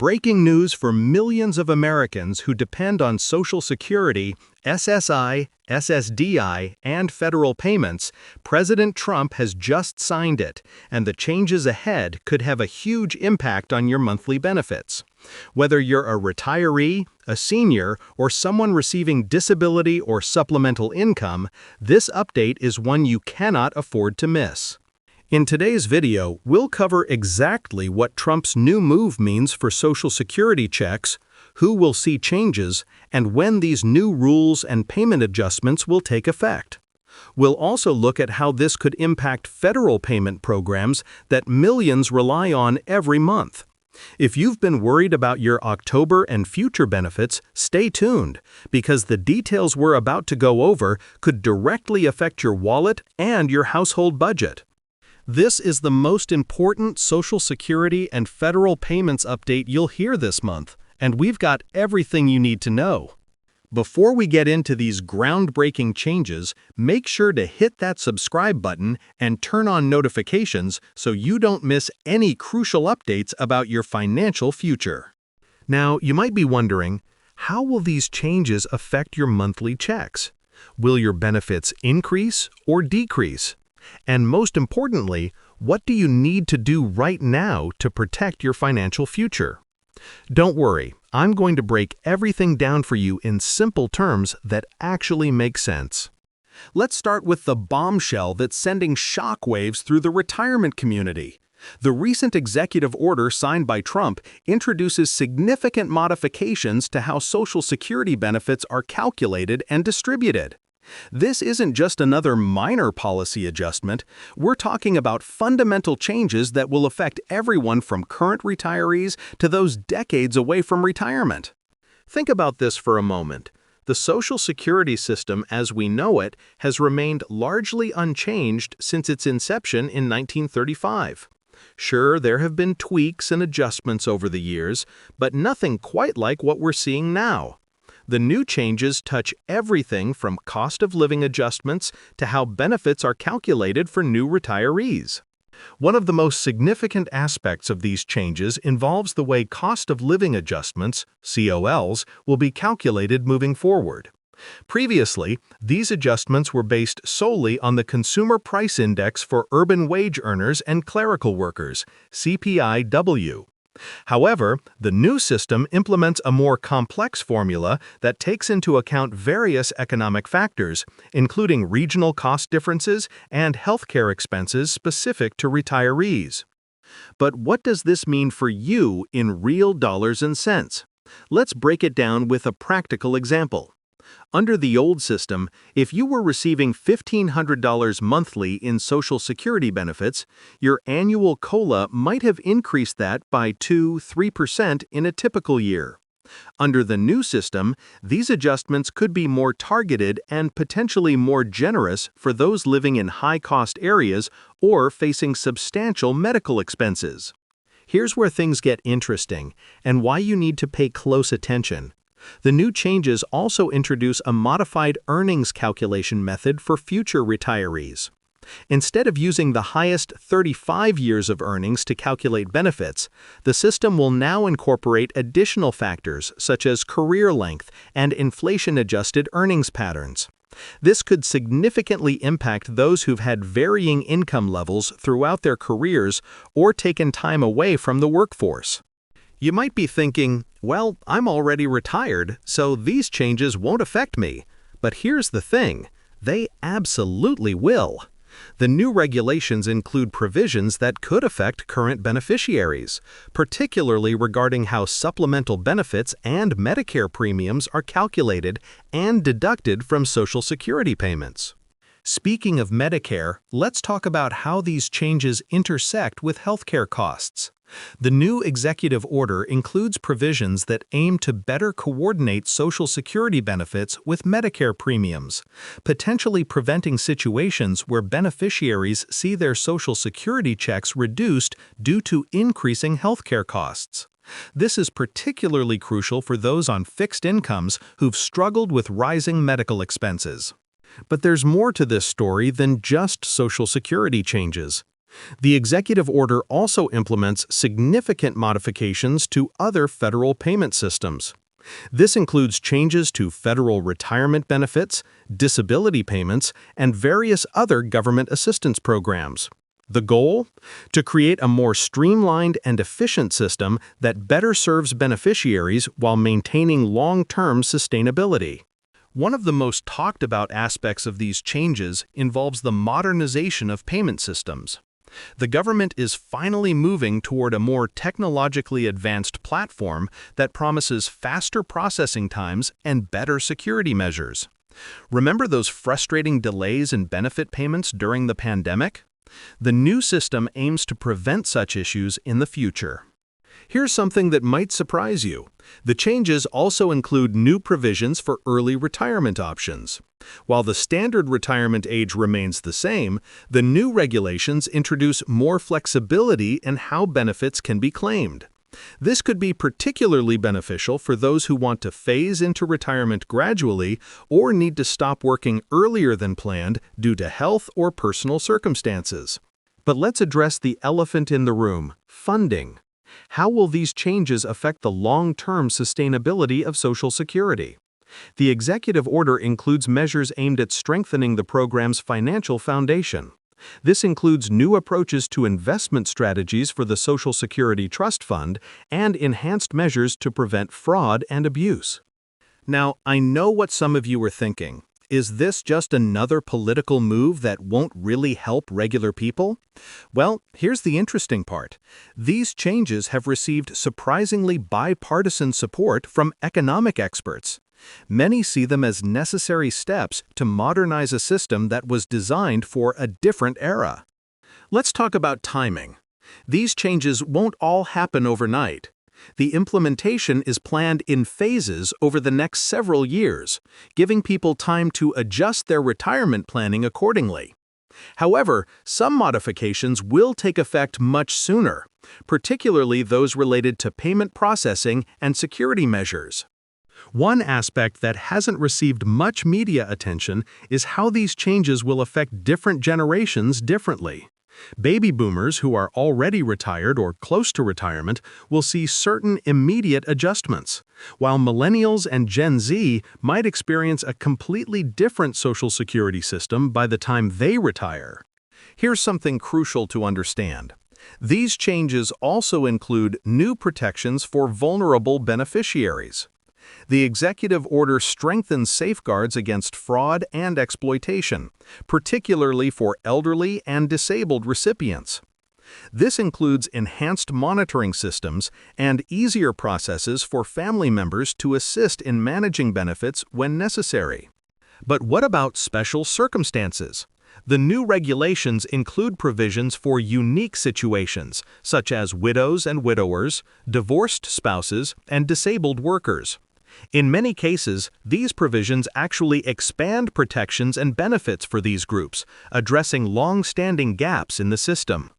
Breaking news for millions of Americans who depend on Social Security, SSI, SSDI, and federal payments. President Trump has just signed it, and the changes ahead could have a huge impact on your monthly benefits. Whether you're a retiree, a senior, or someone receiving disability or supplemental income, this update is one you cannot afford to miss. In today's video, we'll cover exactly what Trump's new move means for Social Security checks, who will see changes, and when these new rules and payment adjustments will take effect. We'll also look at how this could impact federal payment programs that millions rely on every month. If you've been worried about your October and future benefits, stay tuned, because the details we're about to go over could directly affect your wallet and your household budget. This is the most important Social Security and federal payments update you'll hear this month, and we've got everything you need to know. Before we get into these groundbreaking changes, make sure to hit that subscribe button and turn on notifications so you don't miss any crucial updates about your financial future. Now, you might be wondering, how will these changes affect your monthly checks? Will your benefits increase or decrease? And most importantly, what do you need to do right now to protect your financial future? Don't worry, I'm going to break everything down for you in simple terms that actually make sense. Let's start with the bombshell that's sending shockwaves through the retirement community. The recent executive order signed by Trump introduces significant modifications to how Social Security benefits are calculated and distributed. This isn't just another minor policy adjustment. We're talking about fundamental changes that will affect everyone from current retirees to those decades away from retirement. Think about this for a moment. The Social Security system as we know it has remained largely unchanged since its inception in 1935. Sure, there have been tweaks and adjustments over the years, but nothing quite like what we're seeing now. The new changes touch everything from cost of living adjustments to how benefits are calculated for new retirees. One of the most significant aspects of these changes involves the way cost of living adjustments, COLs, will be calculated moving forward. Previously, these adjustments were based solely on the Consumer Price Index for urban wage earners and clerical workers, CPI-W. However, the new system implements a more complex formula that takes into account various economic factors, including regional cost differences and healthcare expenses specific to retirees. But what does this mean for you in real dollars and cents? Let's break it down with a practical example. Under the old system, if you were receiving $1,500 monthly in Social Security benefits, your annual COLA might have increased that by 2–3% in a typical year. Under the new system, these adjustments could be more targeted and potentially more generous for those living in high-cost areas or facing substantial medical expenses. Here's where things get interesting and why you need to pay close attention. The new changes also introduce a modified earnings calculation method for future retirees. Instead of using the highest 35 years of earnings to calculate benefits, the system will now incorporate additional factors such as career length and inflation-adjusted earnings patterns. This could significantly impact those who've had varying income levels throughout their careers or taken time away from the workforce. You might be thinking, well, I'm already retired, so these changes won't affect me. But here's the thing, they absolutely will. The new regulations include provisions that could affect current beneficiaries, particularly regarding how supplemental benefits and Medicare premiums are calculated and deducted from Social Security payments. Speaking of Medicare, let's talk about how these changes intersect with healthcare costs. The new executive order includes provisions that aim to better coordinate Social Security benefits with Medicare premiums, potentially preventing situations where beneficiaries see their Social Security checks reduced due to increasing healthcare costs. This is particularly crucial for those on fixed incomes who've struggled with rising medical expenses. But there's more to this story than just Social Security changes. The executive order also implements significant modifications to other federal payment systems. This includes changes to federal retirement benefits, disability payments, and various other government assistance programs. The goal? To create a more streamlined and efficient system that better serves beneficiaries while maintaining long-term sustainability. One of the most talked about aspects of these changes involves the modernization of payment systems. The government is finally moving toward a more technologically advanced platform that promises faster processing times and better security measures. Remember those frustrating delays in benefit payments during the pandemic? The new system aims to prevent such issues in the future. Here's something that might surprise you. The changes also include new provisions for early retirement options. While the standard retirement age remains the same, the new regulations introduce more flexibility in how benefits can be claimed. This could be particularly beneficial for those who want to phase into retirement gradually or need to stop working earlier than planned due to health or personal circumstances. But let's address the elephant in the room: funding. How will these changes affect the long-term sustainability of Social Security? The executive order includes measures aimed at strengthening the program's financial foundation. This includes new approaches to investment strategies for the Social Security Trust Fund and enhanced measures to prevent fraud and abuse. Now, I know what some of you are thinking. Is this just another political move that won't really help regular people? Well, here's the interesting part. These changes have received surprisingly bipartisan support from economic experts. Many see them as necessary steps to modernize a system that was designed for a different era. Let's talk about timing. These changes won't all happen overnight. The implementation is planned in phases over the next several years, giving people time to adjust their retirement planning accordingly. However, some modifications will take effect much sooner, particularly those related to payment processing and security measures. One aspect that hasn't received much media attention is how these changes will affect different generations differently. Baby boomers who are already retired or close to retirement will see certain immediate adjustments, while millennials and Gen Z might experience a completely different Social Security system by the time they retire. Here's something crucial to understand. These changes also include new protections for vulnerable beneficiaries. The executive order strengthens safeguards against fraud and exploitation, particularly for elderly and disabled recipients. This includes enhanced monitoring systems and easier processes for family members to assist in managing benefits when necessary. But what about special circumstances? The new regulations include provisions for unique situations, such as widows and widowers, divorced spouses, and disabled workers. In many cases, these provisions actually expand protections and benefits for these groups, addressing long-standing gaps in the system.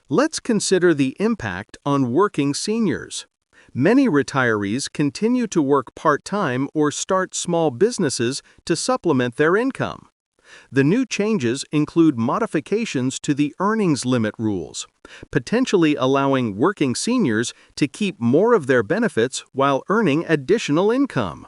Let's consider the impact on working seniors. Many retirees continue to work part-time or start small businesses to supplement their income. The new changes include modifications to the earnings limit rules, potentially allowing working seniors to keep more of their benefits while earning additional income.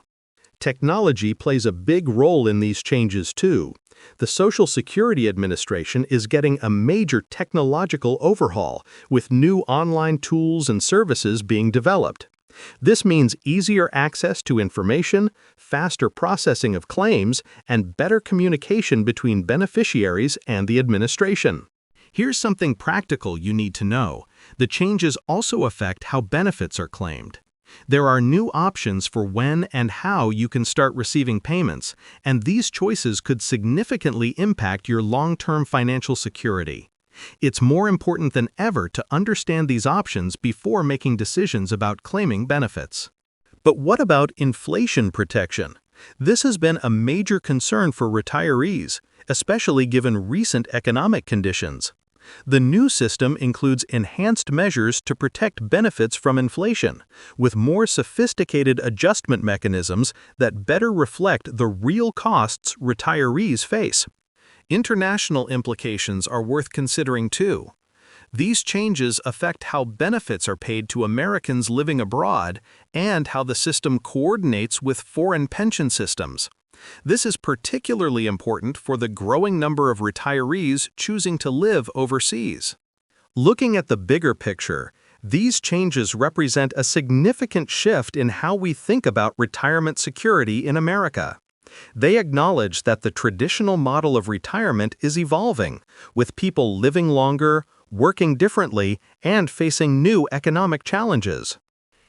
Technology plays a big role in these changes too. The Social Security Administration is getting a major technological overhaul, with new online tools and services being developed. This means easier access to information, faster processing of claims, and better communication between beneficiaries and the administration. Here's something practical you need to know. The changes also affect how benefits are claimed. There are new options for when and how you can start receiving payments, and these choices could significantly impact your long-term financial security. It's more important than ever to understand these options before making decisions about claiming benefits. But what about inflation protection? This has been a major concern for retirees, especially given recent economic conditions. The new system includes enhanced measures to protect benefits from inflation, with more sophisticated adjustment mechanisms that better reflect the real costs retirees face. International implications are worth considering too. These changes affect how benefits are paid to Americans living abroad and how the system coordinates with foreign pension systems. This is particularly important for the growing number of retirees choosing to live overseas. Looking at the bigger picture, these changes represent a significant shift in how we think about retirement security in America. They acknowledge that the traditional model of retirement is evolving, with people living longer, working differently, and facing new economic challenges.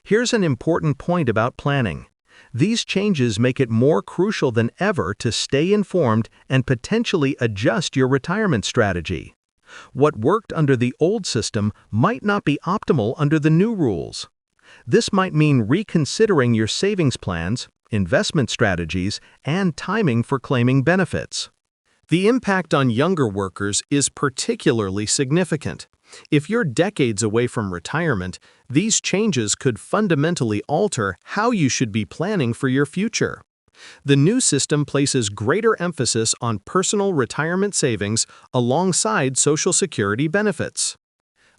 Here's an important point about planning. These changes make it more crucial than ever to stay informed and potentially adjust your retirement strategy. What worked under the old system might not be optimal under the new rules. This might mean reconsidering your savings plans, investment strategies, and timing for claiming benefits. The impact on younger workers is particularly significant. If you're decades away from retirement, these changes could fundamentally alter how you should be planning for your future. The new system places greater emphasis on personal retirement savings alongside Social Security benefits.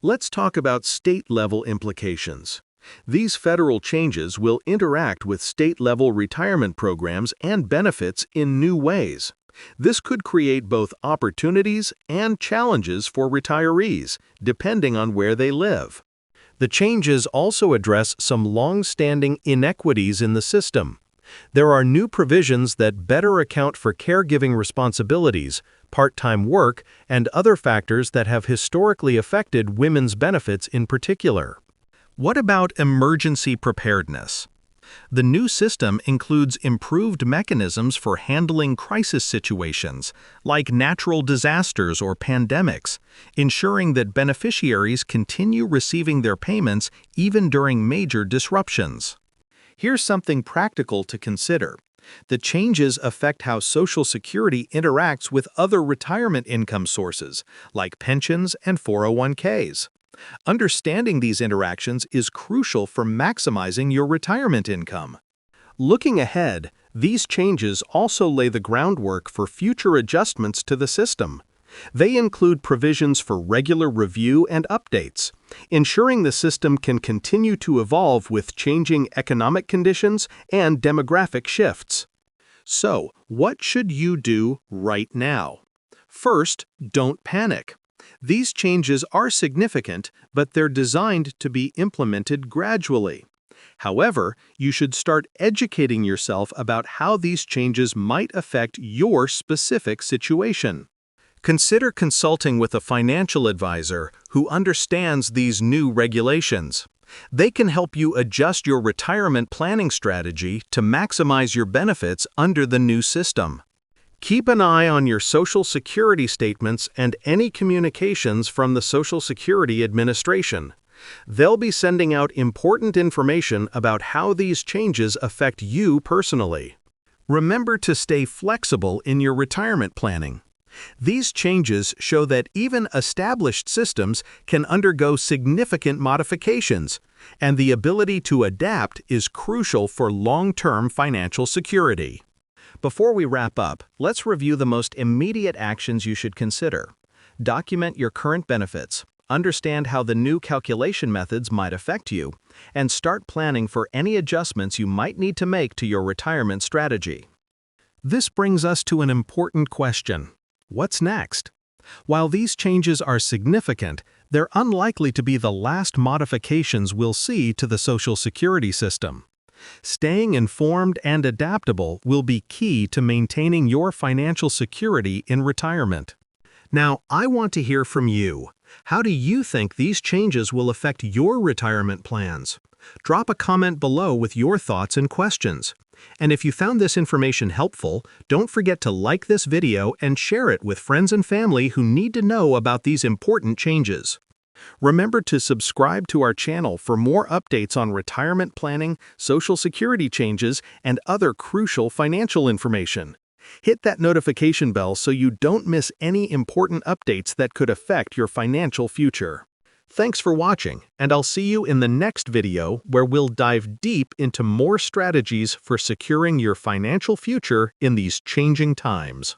Let's talk about state-level implications. These federal changes will interact with state-level retirement programs and benefits in new ways. This could create both opportunities and challenges for retirees, depending on where they live. The changes also address some long-standing inequities in the system. There are new provisions that better account for caregiving responsibilities, part-time work, and other factors that have historically affected women's benefits in particular. What about emergency preparedness? The new system includes improved mechanisms for handling crisis situations, like natural disasters or pandemics, ensuring that beneficiaries continue receiving their payments even during major disruptions. Here's something practical to consider. The changes affect how Social Security interacts with other retirement income sources, like pensions and 401ks. Understanding these interactions is crucial for maximizing your retirement income. Looking ahead, these changes also lay the groundwork for future adjustments to the system. They include provisions for regular review and updates, ensuring the system can continue to evolve with changing economic conditions and demographic shifts. So, what should you do right now? First, don't panic. These changes are significant, but they're designed to be implemented gradually. However, you should start educating yourself about how these changes might affect your specific situation. Consider consulting with a financial advisor who understands these new regulations. They can help you adjust your retirement planning strategy to maximize your benefits under the new system. Keep an eye on your Social Security statements and any communications from the Social Security Administration. They'll be sending out important information about how these changes affect you personally. Remember to stay flexible in your retirement planning. These changes show that even established systems can undergo significant modifications, and the ability to adapt is crucial for long-term financial security. Before we wrap up, let's review the most immediate actions you should consider. Document your current benefits, understand how the new calculation methods might affect you, and start planning for any adjustments you might need to make to your retirement strategy. This brings us to an important question. What's next? While these changes are significant, they're unlikely to be the last modifications we'll see to the Social Security system. Staying informed and adaptable will be key to maintaining your financial security in retirement. Now, I want to hear from you. How do you think these changes will affect your retirement plans? Drop a comment below with your thoughts and questions. And if you found this information helpful, don't forget to like this video and share it with friends and family who need to know about these important changes. Remember to subscribe to our channel for more updates on retirement planning, Social Security changes, and other crucial financial information. Hit that notification bell so you don't miss any important updates that could affect your financial future. Thanks for watching, and I'll see you in the next video where we'll dive deep into more strategies for securing your financial future in these changing times.